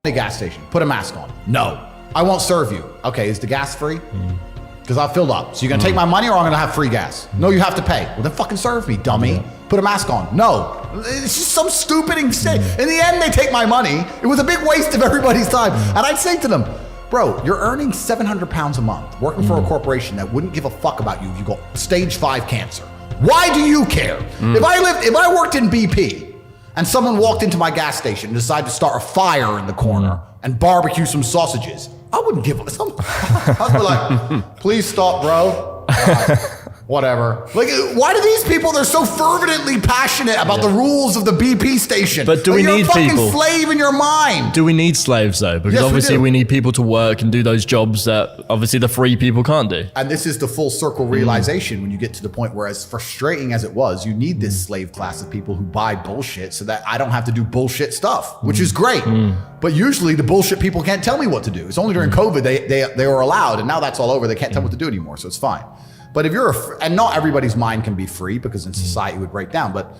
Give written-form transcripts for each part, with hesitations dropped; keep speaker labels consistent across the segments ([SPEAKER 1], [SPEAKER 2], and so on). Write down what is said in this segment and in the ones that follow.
[SPEAKER 1] a gas station. Put a mask on. No. I won't serve you. Okay, is the gas free? Because I've filled up. So you're gonna take my money or I'm gonna have free gas? No, you have to pay. Well, then fucking serve me, dummy. Put a mask on. No. It's just some stupid thing. In the end, they take my money. It was a big waste of everybody's time. And I'd say to them, bro, you're earning 700 pounds a month working for a corporation that wouldn't give a fuck about you if you got stage 5 cancer. Why do you care? If I worked in BP and someone walked into my gas station and decided to start a fire in the corner and barbecue some sausages, I wouldn't give a I'd be like, please stop, bro. Whatever. Like, why do these people, they're so fervently passionate about the rules of the BP station?
[SPEAKER 2] But do we need people?
[SPEAKER 1] You're a fucking slave in your mind.
[SPEAKER 2] Do we need slaves though? Because
[SPEAKER 1] Yes,
[SPEAKER 2] obviously
[SPEAKER 1] we
[SPEAKER 2] we need people to work and do those jobs that obviously the free people can't do.
[SPEAKER 1] And this is the full circle realization when you get to the point where, as frustrating as it was, you need this slave class of people who buy bullshit so that I don't have to do bullshit stuff, which is great. But usually the bullshit people can't tell me what to do. It's only during COVID they were allowed, and now that's all over. They can't tell me what to do anymore, so it's fine. But if you're, and not everybody's mind can be free because in society it would break down. But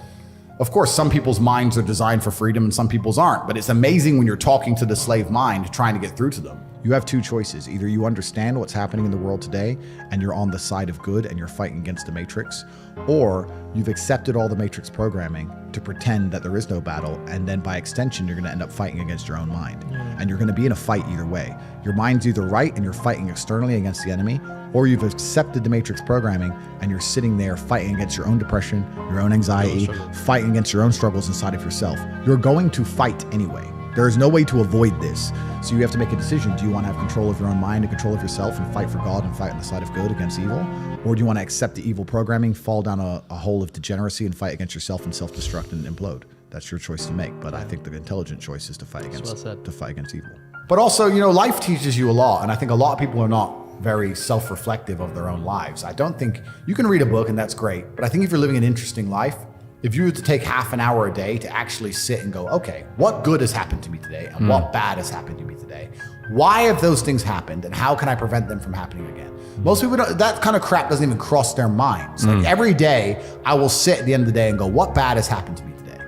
[SPEAKER 1] of course, some people's minds are designed for freedom and some people's aren't. But it's amazing when you're talking to the slave mind, trying to get through to them. You have two choices. Either you understand what's happening in the world today and you're on the side of good and you're fighting against the Matrix, or you've accepted all the Matrix programming to pretend that there is no battle, and then by extension, you're gonna end up fighting against your own mind. And you're gonna be in a fight either way. Your mind's either right and you're fighting externally against the enemy, or you've accepted the Matrix programming and you're sitting there fighting against your own depression, your own anxiety, fighting against your own struggles inside of yourself. You're going to fight anyway. There is no way to avoid this. So you have to make a decision. Do you want to have control of your own mind and control of yourself and fight for God and fight on the side of good against evil? Or do you want to accept the evil programming, fall down a hole of degeneracy and fight against yourself and self-destruct and implode? That's your choice to make. But I think the intelligent choice is to fight against evil. But also, you know, life teaches you a lot. And I think a lot of people are not very self-reflective of their own lives. I don't think, you can read a book and that's great. But I think if you're living an interesting life, if you were to take half an hour a day to actually sit and go, okay, what good has happened to me today and what bad has happened to me today? Why have those things happened and how can I prevent them from happening again? Most people don't, that kind of crap doesn't even cross their minds. Like every day I will sit at the end of the day and go, what bad has happened to me today?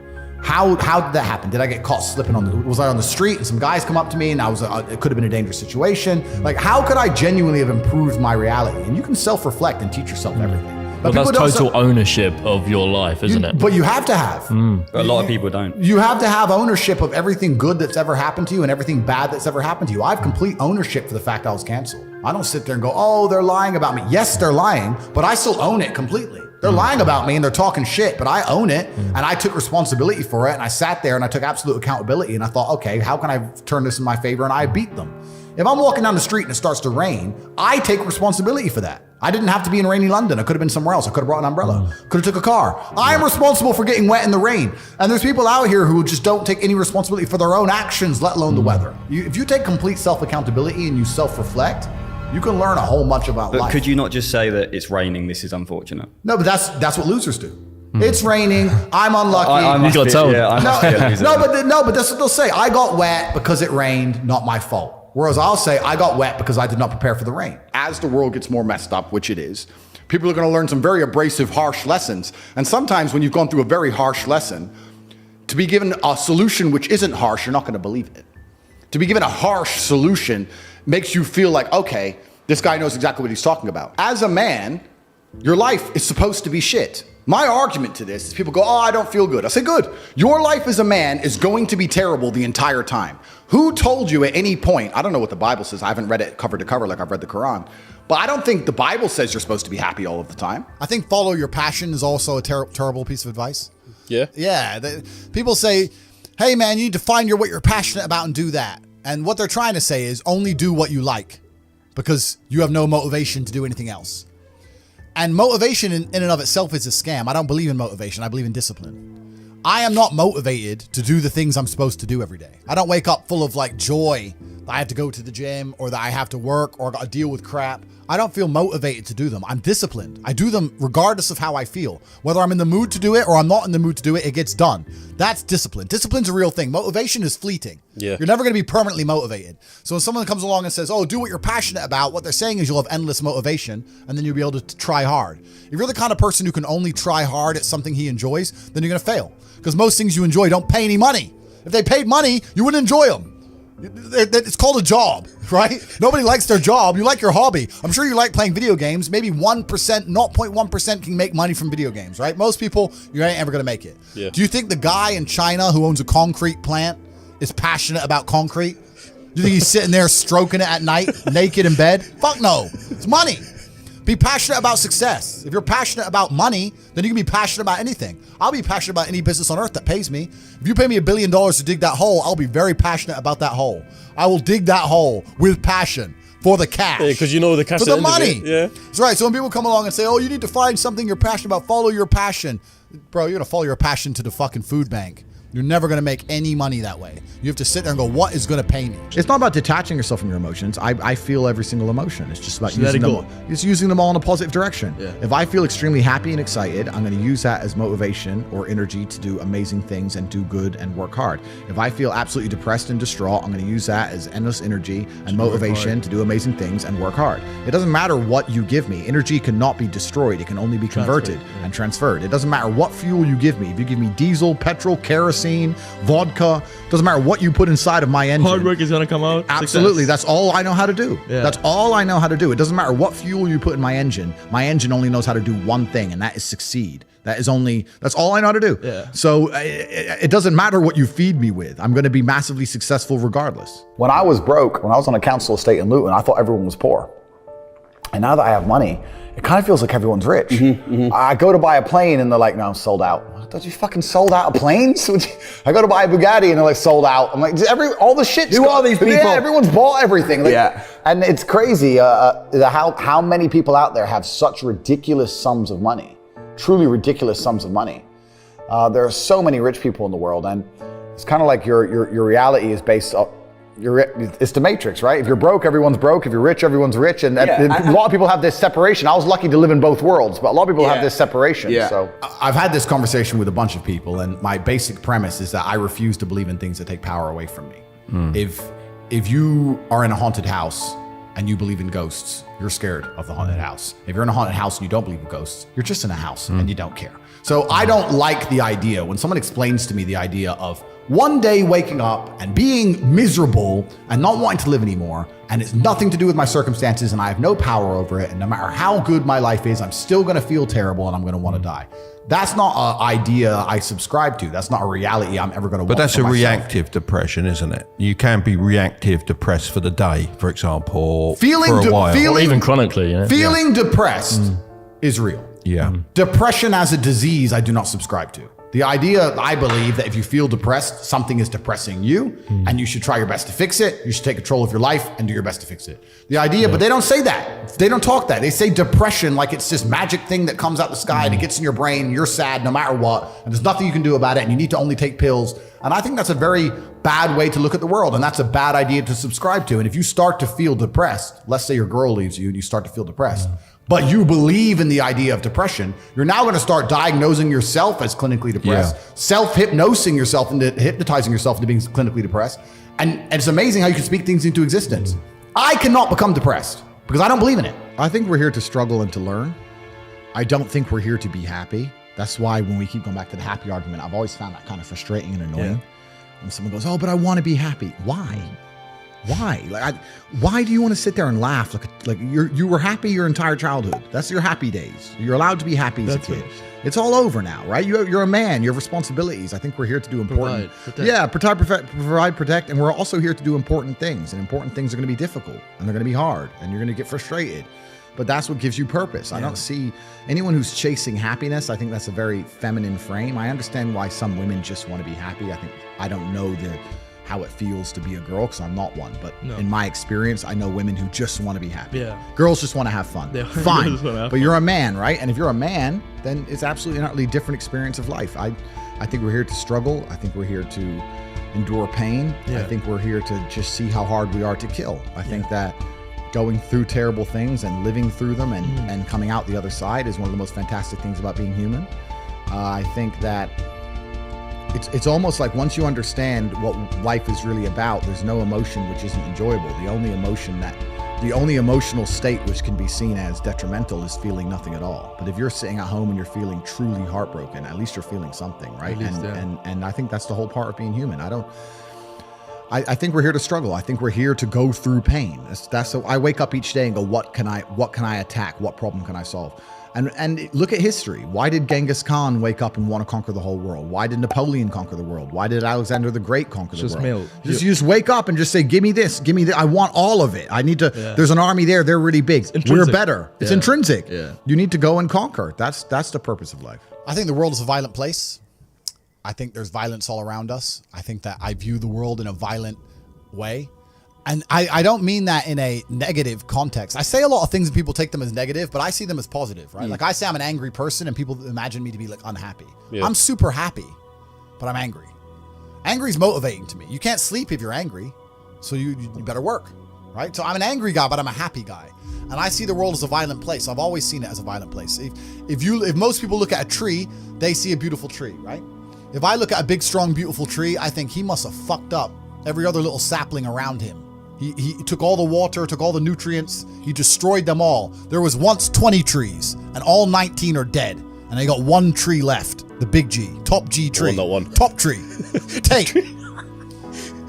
[SPEAKER 1] How did that happen? Did I get caught slipping was I on the street and some guys come up to me and it could have been a dangerous situation? Like, how could I genuinely have improved my reality? And you can self-reflect and teach yourself everything.
[SPEAKER 2] But that's total ownership of your life, isn't it?
[SPEAKER 1] But you have to have.
[SPEAKER 3] A lot of people don't.
[SPEAKER 1] You have to have ownership of everything good that's ever happened to you and everything bad that's ever happened to you. I have complete ownership for the fact I was canceled. I don't sit there and go, oh, they're lying about me. Yes, they're lying, but I still own it completely. They're lying about me and they're talking shit, but I own it and I took responsibility for it and I sat there and I took absolute accountability and I thought, okay, how can I turn this in my favor? And I beat them. If I'm walking down the street and it starts to rain, I take responsibility for that. I didn't have to be in rainy London. I could have been somewhere else. I could have brought an umbrella. Could have took a car. I am responsible for getting wet in the rain. And there's people out here who just don't take any responsibility for their own actions, let alone the weather. If you take complete self-accountability and you self-reflect, you can learn a whole bunch about life.
[SPEAKER 3] But could you not just say that it's raining, this is unfortunate?
[SPEAKER 1] No, but that's what losers do. It's raining. I'm unlucky.
[SPEAKER 3] I must be a loser.
[SPEAKER 1] No, but that's what they'll say. I got wet because it rained, not my fault. Whereas I'll say I got wet because I did not prepare for the rain. As the world gets more messed up, which it is, people are going to learn some very abrasive, harsh lessons. And sometimes when you've gone through a very harsh lesson, to be given a solution which isn't harsh, you're not going to believe it. To be given a harsh solution makes you feel like, okay, this guy knows exactly what he's talking about. As a man, your life is supposed to be shit. My argument to this is people go, oh, I don't feel good. I say, good. Your life as a man is going to be terrible the entire time. Who told you at any point, I don't know what the Bible says. I haven't read it cover to cover like I've read the Quran. But I don't think the Bible says you're supposed to be happy all of the time. I think follow your passion is also a terrible piece of advice.
[SPEAKER 4] Yeah.
[SPEAKER 1] Yeah. People say, hey, man, you need to find what you're passionate about and do that. And what they're trying to say is only do what you like because you have no motivation to do anything else. And motivation in and of itself is a scam. I don't believe in motivation. I believe in discipline. I am not motivated to do the things I'm supposed to do every day. I don't wake up full of like joy that I have to go to the gym or that I have to work or I got to deal with crap. I don't feel motivated to do them. I'm disciplined. I do them regardless of how I feel. Whether I'm in the mood to do it or I'm not in the mood to do it, it gets done. That's discipline. Discipline's a real thing. Motivation is fleeting.
[SPEAKER 4] Yeah.
[SPEAKER 1] You're never going to be permanently motivated. So when someone comes along and says, oh, do what you're passionate about, what they're saying is you'll have endless motivation and then you'll be able to try hard. If you're the kind of person who can only try hard at something he enjoys, then you're going to fail. Because most things you enjoy don't pay any money. If they paid money, you wouldn't enjoy them. It's called a job, right? Nobody likes their job. You like your hobby. I'm sure you like playing video games. Maybe 1%, 0.1% can make money from video games, right? Most people, you ain't ever gonna make it.
[SPEAKER 4] Yeah.
[SPEAKER 1] Do you think the guy in China who owns a concrete plant is passionate about concrete? Do you think he's sitting there stroking it at night, naked in bed? Fuck no. It's money. Be passionate about success. If you're passionate about money, then you can be passionate about anything. I'll be passionate about any business on earth that pays me. If you pay me $1 billion to dig that hole, I'll be very passionate about that hole. I will dig that hole with passion for the cash.
[SPEAKER 4] Yeah, because you know the cash.
[SPEAKER 1] For the money.
[SPEAKER 4] Yeah.
[SPEAKER 1] That's right. So when people come along and say, oh, you need to find something you're passionate about, follow your passion. Bro, you're going to follow your passion to the fucking food bank. You're never going to make any money that way. You have to sit there and go, what is going to pay me? It's not about detaching yourself from your emotions. I feel every single emotion. It's just about using them. It's using them all in a positive direction.
[SPEAKER 4] Yeah.
[SPEAKER 1] If I feel extremely happy and excited, I'm going to use that as motivation or energy to do amazing things and do good and work hard. If I feel absolutely depressed and distraught, I'm going to use that as endless energy and motivation to do amazing things and work hard. It doesn't matter what you give me. Energy cannot be destroyed. It can only be converted and transferred. It doesn't matter what fuel you give me. If you give me diesel, petrol, kerosene, vodka, doesn't matter what you put inside of my engine.
[SPEAKER 4] Hard work is gonna come out.
[SPEAKER 1] Absolutely.
[SPEAKER 4] Success.
[SPEAKER 1] That's all I know how to do.
[SPEAKER 4] Yeah.
[SPEAKER 1] That's all I know how to do. It doesn't matter what fuel you put in my engine. My engine only knows how to do one thing, and that is succeed. That's all I know how to do.
[SPEAKER 4] Yeah.
[SPEAKER 1] So it doesn't matter what you feed me with. I'm going to be massively successful regardless.
[SPEAKER 5] When I was broke, when I was on a council estate in Luton, I thought everyone was poor. And now that I have money, it kind of feels like everyone's rich. I go to buy a plane and they're like, no, I'm sold out. I thought you fucking sold out of planes? I go to buy a Bugatti and they're like, sold out. I'm like, all the shit.
[SPEAKER 3] Who are these people?
[SPEAKER 5] Yeah, everyone's bought everything. Like,
[SPEAKER 3] Yeah.
[SPEAKER 5] And it's crazy how many people out there have such ridiculous sums of money, truly ridiculous sums of money. There are so many rich people in the world, and it's kind of like your reality is based on, it's the Matrix, right? If you're broke, everyone's broke. If you're rich, everyone's rich. And a lot of people have this separation. I was lucky to live in both worlds, but a lot of people have this separation.
[SPEAKER 3] Yeah.
[SPEAKER 5] So
[SPEAKER 1] I've had this conversation with a bunch of people, and my basic premise is that I refuse to believe in things that take power away from me. If you are in a haunted house and you believe in ghosts, you're scared of the haunted house. If you're in a haunted house and you don't believe in ghosts, you're just in a house and you don't care. So I don't like the idea when someone explains to me the idea of one day waking up and being miserable and not wanting to live anymore, and it's nothing to do with my circumstances and I have no power over it, and no matter how good my life is, I'm still gonna feel terrible and I'm gonna wanna die. That's not an idea I subscribe to. That's not a reality I'm ever gonna want.
[SPEAKER 6] But that's
[SPEAKER 1] for
[SPEAKER 6] a
[SPEAKER 1] myself.
[SPEAKER 6] reactive depression, isn't it? You can be reactive depressed for the day, for example, or
[SPEAKER 1] Feeling
[SPEAKER 6] for a while.
[SPEAKER 2] Or even chronically, yeah.
[SPEAKER 1] Feeling depressed is real.
[SPEAKER 6] Yeah.
[SPEAKER 1] Depression as a disease, I do not subscribe to. The idea, I believe, that if you feel depressed, something is depressing you, and you should try your best to fix it. You should take control of your life and do your best to fix it. The idea, but they don't say that. They don't talk that. They say depression like it's this magic thing that comes out the sky and it gets in your brain. You're sad no matter what, and there's nothing you can do about it, and you need to only take pills. And I think that's a very bad way to look at the world, and that's a bad idea to subscribe to. And if you start to feel depressed, let's say your girl leaves you and you start to feel depressed, but you believe in the idea of depression, you're now going to start diagnosing yourself as clinically depressed, self-hypnosing yourself into hypnotizing yourself into being clinically depressed. And it's amazing how you can speak things into existence. I cannot become depressed because I don't believe in it. I think we're here to struggle and to learn. I don't think we're here to be happy. That's why when we keep going back to the happy argument, I've always found that kind of frustrating and annoying. When someone goes, oh, but I want to be happy. Why? Why? Why do you want to sit there and laugh? Like you were happy your entire childhood. That's your happy days. You're allowed to be happy as a kid. It's all over now, right? You're a man. You have responsibilities. I think we're here to do important. Provide, protect, and we're also here to do important things. And important things are going to be difficult, and they're going to be hard, and you're going to get frustrated. But that's what gives you purpose. I don't see anyone who's chasing happiness. I think that's a very feminine frame. I understand why some women just want to be happy. I don't know how it feels to be a girl because I'm not one. But in my experience, I know women who just want to be happy. Yeah. Girls just want to have fun. Fine. But you're a man, right? And if you're a man, then it's absolutely an utterly different experience of life. I think we're here to struggle. I think we're here to endure pain. I think we're here to just see how hard we are to kill. I think that going through terrible things and living through them and coming out the other side is one of the most fantastic things about being human. I think that it's almost like once you understand what life is really about, there's no emotion which isn't enjoyable. The only emotional state which can be seen as detrimental is feeling nothing at all. But if you're sitting at home and you're feeling truly heartbroken, at least you're feeling something, right? And I think that's the whole part of being human. I think we're here to struggle. I think we're here to go through pain. That's so I wake up each day and go, what can I attack? What problem can I solve? And look at history. Why did Genghis Khan wake up and want to conquer the whole world? Why did Napoleon conquer the world? Why did Alexander the Great conquer the world? You just wake up and just say, give me this, give me that. I want all of it. I need to, there's an army there. They're really big. We're better. It's intrinsic. Yeah. You need to go and conquer. That's the purpose of life.
[SPEAKER 4] I think the world is a violent place. I think there's violence all around us. I think that I view the world in a violent way. And I don't mean that in a negative context. I say a lot of things and people take them as negative, but I see them as positive, right? Like I say I'm an angry person and people imagine me to be like unhappy. Yeah. I'm super happy, but I'm angry. Angry is motivating to me. You can't sleep if you're angry, so you better work, right? So I'm an angry guy, but I'm a happy guy. And I see the world as a violent place. I've always seen it as a violent place. If most people look at a tree, they see a beautiful tree, right? If I look at a big, strong, beautiful tree, I think he must have fucked up every other little sapling around him. He took all the water, took all the nutrients, he destroyed them all. There was once 20 trees, and all 19 are dead. And they got one tree left, the big G, top G tree. Top tree. Tate.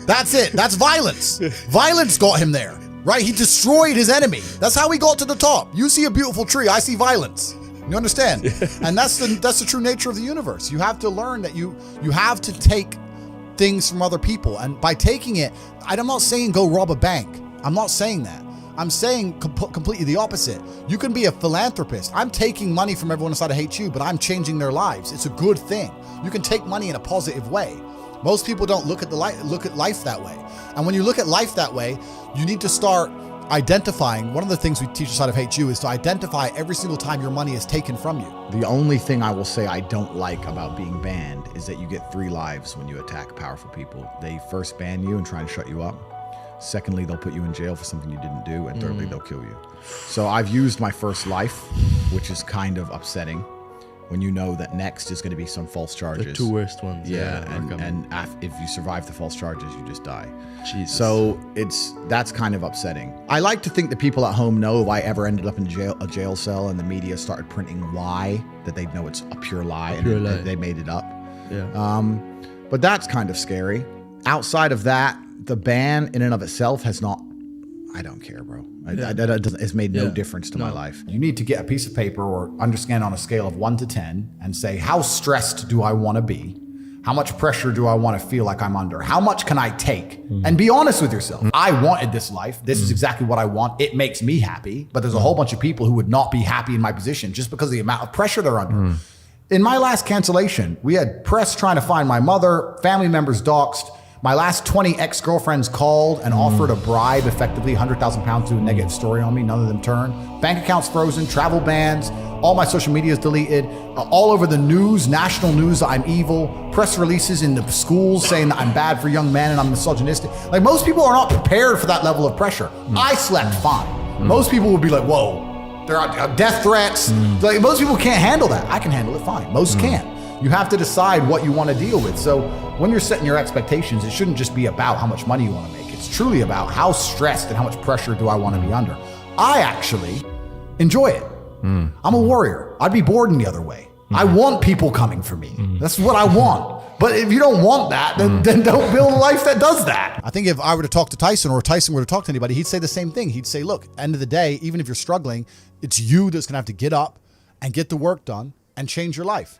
[SPEAKER 4] That's it. That's violence. Violence got him there, right? He destroyed his enemy. That's how he got to the top. You see a beautiful tree, I see violence. You understand? And that's the true nature of the universe. You have to learn that you have to take things from other people, and by taking it, I'm not saying go rob a bank. I'm not saying that. I'm saying completely the opposite. You can be a philanthropist. I'm taking money from everyone inside of HU, but I'm changing their lives. It's a good thing. You can take money in a positive way. Most people don't look at life that way. And when you look at life that way, you need to start identifying. One of the things we teach inside of HU is to identify every single time your money is taken from you.
[SPEAKER 1] The only thing I will say I don't like about being banned is that you get 3 lives when you attack powerful people. They first ban you and try and shut you up. Secondly, they'll put you in jail for something you didn't do. And thirdly, they'll kill you. So I've used my first life, which is kind of upsetting when you know that next is going to be some false charges.
[SPEAKER 7] The 2 worst ones.
[SPEAKER 1] Yeah, and if you survive the false charges, you just die.
[SPEAKER 7] Jesus.
[SPEAKER 1] So that's kind of upsetting. I like to think that people at home know if I ever ended up in a jail cell and the media started printing why, that they'd know it's a pure lie they made it up.
[SPEAKER 7] Yeah.
[SPEAKER 1] But that's kind of scary. Outside of that, the ban in and of itself has not. I don't care, bro. It's made no difference to my life.
[SPEAKER 4] You need to get a piece of paper or understand on a scale of 1 to 10 and say, how stressed do I want to be? How much pressure do I want to feel like I'm under? How much can I take? And be honest with yourself. I wanted this life. This is exactly what I want. It makes me happy. But there's a whole bunch of people who would not be happy in my position just because of the amount of pressure they're under. In my last cancellation, we had press trying to find my mother, family members doxxed. My last 20 ex-girlfriends called and offered a bribe, effectively 100,000 pounds, to do a negative story on me. None of them turned. Bank accounts frozen, travel bans, all my social media is deleted, all over the news, national news, I'm evil, press releases in the schools saying that I'm bad for young men and I'm misogynistic. Like, most people are not prepared for that level of pressure. I slept fine. Most people would be like, whoa, there are death threats. Like, most people can't handle that. I can handle it fine. Most can't. You have to decide what you want to deal with. So when you're setting your expectations, it shouldn't just be about how much money you want to make. It's truly about how stressed and how much pressure do I want to be under. I actually enjoy it. I'm a warrior. I'd be bored in the other way. I want people coming for me. That's what I want. But if you don't want that, then don't build a life that does that. I think if I were to talk to Tyson, or Tyson were to talk to anybody, he'd say the same thing. He'd say, look, end of the day, even if you're struggling, it's you that's going to have to get up and get the work done and change your life.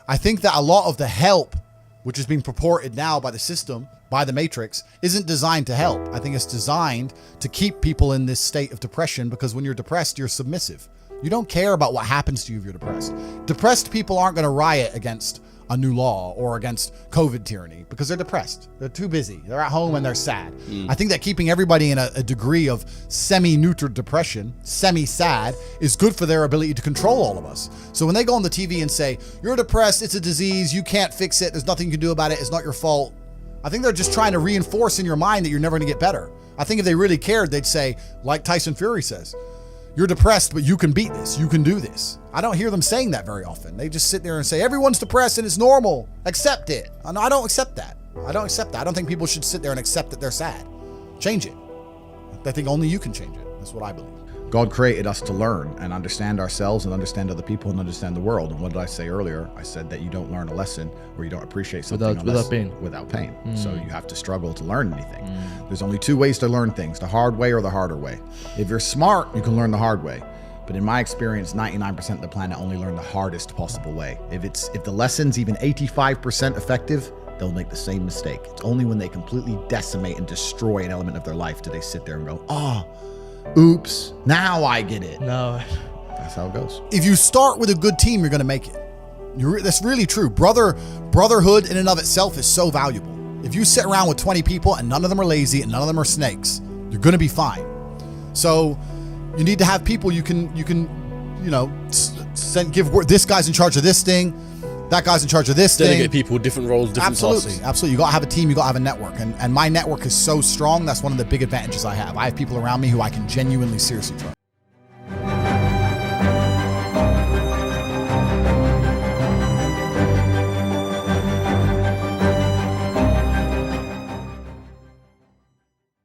[SPEAKER 4] I think that a lot of the help, which is being purported now by the system, by the Matrix, isn't designed to help. I think it's designed to keep people in this state of depression, because when you're depressed, you're submissive. You don't care about what happens to you if you're depressed. Depressed people aren't going to riot against a new law or against COVID tyranny because they're depressed. They're too busy. They're at home and they're sad. I think that keeping everybody in a degree of semi-neutral depression, semi-sad, is good for their ability to control all of us. So when they go on the TV and say, you're depressed, it's a disease, you can't fix it, there's nothing you can do about it, it's not your fault, I think they're just trying to reinforce in your mind that you're never going to get better. I think if they really cared, they'd say, like Tyson Fury says, you're depressed, but you can beat this. You can do this. I don't hear them saying that very often. They just sit there and say, everyone's depressed and it's normal. Accept it. No, I don't accept that. I don't accept that. I don't think people should sit there and accept that they're sad. Change it. I think only you can change it. That's what I believe. God created us to learn and understand ourselves and understand other people and understand the world. And what did I say earlier? I said that you don't learn a lesson or you don't appreciate something without pain. So you have to struggle to learn anything. There's only two ways to learn things, the hard way or the harder way. If you're smart, you can learn the hard way. But in my experience, 99% of the planet only learn the hardest possible way. If the lesson's even 85% effective, they'll make the same mistake. It's only when they completely decimate and destroy an element of their life do they sit there and go, oh, oops, now I get it.
[SPEAKER 7] No.
[SPEAKER 4] That's how it goes.
[SPEAKER 1] If you start with a good team, you're going to make it. That's really true. Brotherhood in and of itself is so valuable. If you sit around with 20 people and none of them are lazy and none of them are snakes, you're going to be fine. So you need to have people you can give. This guy's in charge of this thing. That guy's in charge of this
[SPEAKER 7] Delegate
[SPEAKER 1] thing.
[SPEAKER 7] people, different roles, different tasks.
[SPEAKER 1] Absolutely. You got to have a team. You got to have a network. And my network is so strong. That's one of the big advantages I have. I have people around me who I can genuinely, seriously trust.